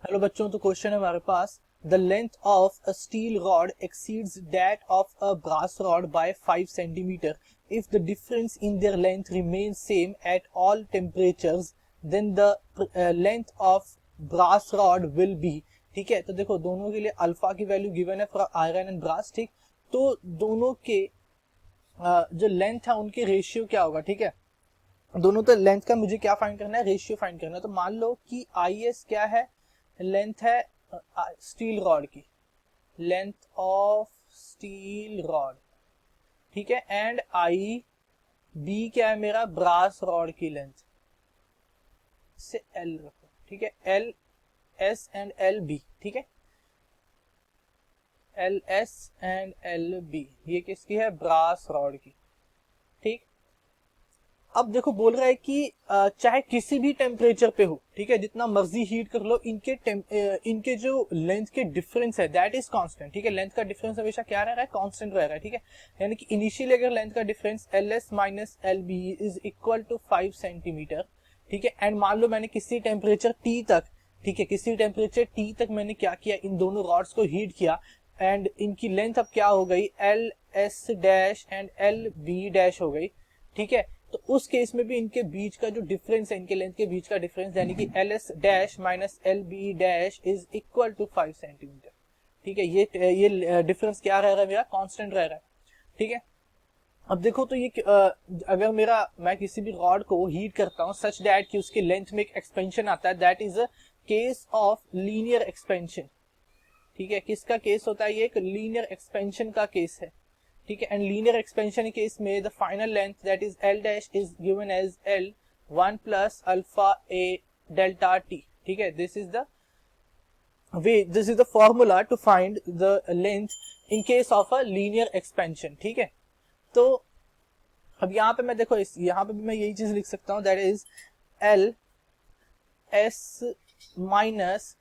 Hello बच्चों, तो question है हमारे पास। The length of a steel rod exceeds that of a brass rod by 5 centimetre. If the difference in their length remains same at all temperatures then the length of brass rod will be. ठीक है, तो देखो दोनों के लिए alpha की value given है for iron and brass. ठीक, तो दोनों के जो लेंथ है उनके रेशियो क्या होगा। ठीक है, दोनों तो लेंथ का मुझे क्या फाइंड करना है, रेशियो फाइंड करना है। तो मान लो कि आई एस क्या है, लेंथ है स्टील रॉड की, लेंथ ऑफ स्टील रॉड। ठीक है, एंड आई बी क्या है मेरा, ब्रास रॉड की लेंथ से एल रखो। ठीक है, L S and L B. ठीक है, L S and L B ये किसकी है, ब्रास रॉड की। ठीक, अब देखो बोल रहा है कि चाहे किसी भी टेम्परेचर पे हो, ठीक है, जितना मर्जी हीट कर लो, इनके जो लेंथ के डिफरेंस है दैट इज कांस्टेंट। ठीक है, लेंथ का डिफरेंस हमेशा क्या रह रहा है, कांस्टेंट रह रहा है। ठीक है, यानी कि इनिशियली अगर लेंथ का difference L S minus L B is equal to 5 centimetre. ठीक है, एंड मान लो मैंने किसी टेम्परेचर टी तक, ठीक है, किसी टेम्परेचर टी तक मैंने क्या किया, इन दोनों रॉड्स को हीट किया, एंड इनकी लेंथ अब क्या हो गई, L S dash and L B dash हो गई। ठीक है, तो उस केस में भी इनके बीच का जो डिफरेंस है, इनके लेंथ के बीच का डिफरेंस, यानी कि L S dash minus L B dash is equal to 5 centimetre. ठीक है, ये डिफरेंस क्या रह रहा है मेरा, कांस्टेंट रह रहा है। ठीक है, अब देखो तो ये अगर मैं किसी भी रॉड को हीट करता हूँ सच दैट कि उसके लेंथ में एक एक्सपेंशन आता है, that is a case of linear expansion. ठीक है, किसका केस होता है, ये एक लीनियर एक्सपेंशन का केस है। ठीक है, एंड लीनियर एक्सपेंशन केस में the final length that is L dash is given as L 1 plus alpha A delta T. ठीक है, this is the formula to find the length in case of a linear expansion. ठीक है, तो अब यहाँ पे मैं देखो यहाँ पे भी मैं यही चीज लिख सकता हूँ, that is L S minus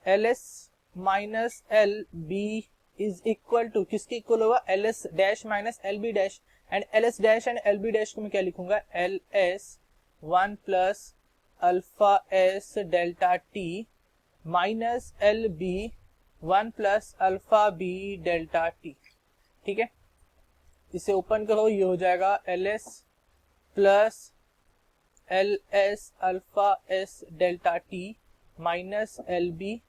L S minus L B is equal to किसके इक्वल होगा, L S dash minus L B dash, and L S dash and L B dash को मैं क्या लिखूंगा, L S 1 plus alpha S delta T minus L B 1 plus alpha B delta T. ठीक है, इसे open करो, ये हो जाएगा L S plus L S alpha S delta T minus L B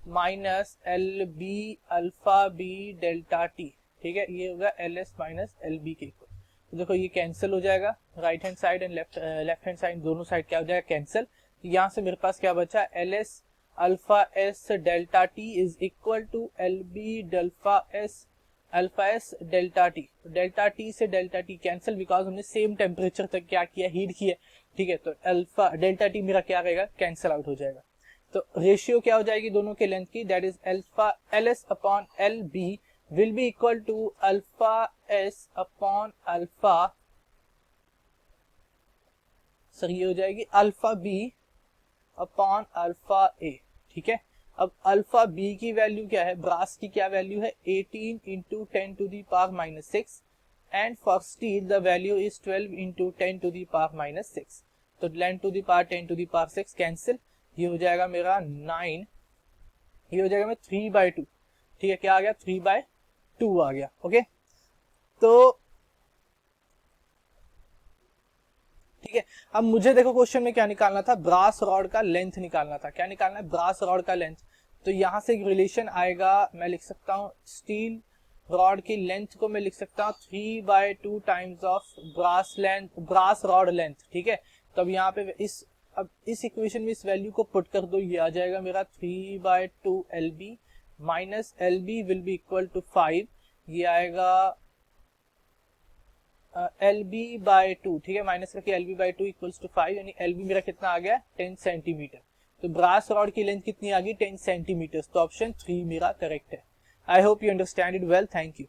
minus L B alpha B delta T. ठीक है, ये होगा L S minus L B के इक्वल। तो देखो ये कैंसिल हो जाएगा, right hand side and left hand side दोनों साइड क्या हो जाएगा, कैंसिल। तो यहाँ से मेरे पास क्या बचा, L S alpha S delta T is equal to L B alpha S delta T. Delta T से डेल्टा टी कैंसिल, बिकॉज हमने सेम टेम्परेचर तक क्या किया, हीट किया। ठीक है, तो अल्फा डेल्टा टी मेरा क्या रहेगा, कैंसिल आउट हो जाएगा। तो रेशियो क्या हो जाएगी दोनों के लेंथ की, that is alpha L S upon L B will be equal to alpha S upon alpha, sir ये हो जाएगी alpha B upon alpha A. ठीक है, अब अल्फा बी की वैल्यू क्या है, ब्रास की क्या वैल्यू है, 18 into 10 to the power minus 6, and for steel the value is 12 into 10 to the power minus 6। तो 10 to the power 10 to the power 6 cancel, ये हो जाएगा मेरा 9, ये हो जाएगा मेरा 3/2। ठीक है, क्या आ गया, 3/2 आ गया। ओके, तो ठीक है, अब मुझे देखो क्वेश्चन में क्या निकालना था, ब्रास रॉड का लेंथ निकालना था। क्या निकालना है, ब्रास रॉड का लेंथ। तो यहां से एक रिलेशन आएगा, मैं लिख सकता हूं स्टील रॉड की लेंथ को मैं लिख सकता हूं 3/2 times of brass rod length. ठीक है, तो अब यहाँ पे इस इक्वेशन में इस वैल्यू को पुट कर दो, ये आ जाएगा मेरा 3/2 L B minus L B will be equal to 5, ये आएगा एल बी बाई 2। ठीक है, माइनस करके L B by 2 equals to 5, यानी एल बी मेरा कितना आ गया, 10 सेंटीमीटर। तो ब्रास रॉड की लेंथ कितनी आ गई, 10 सेंटीमीटर। तो ऑप्शन 3 मेरा करेक्ट है। I hope you understand it well, thank you.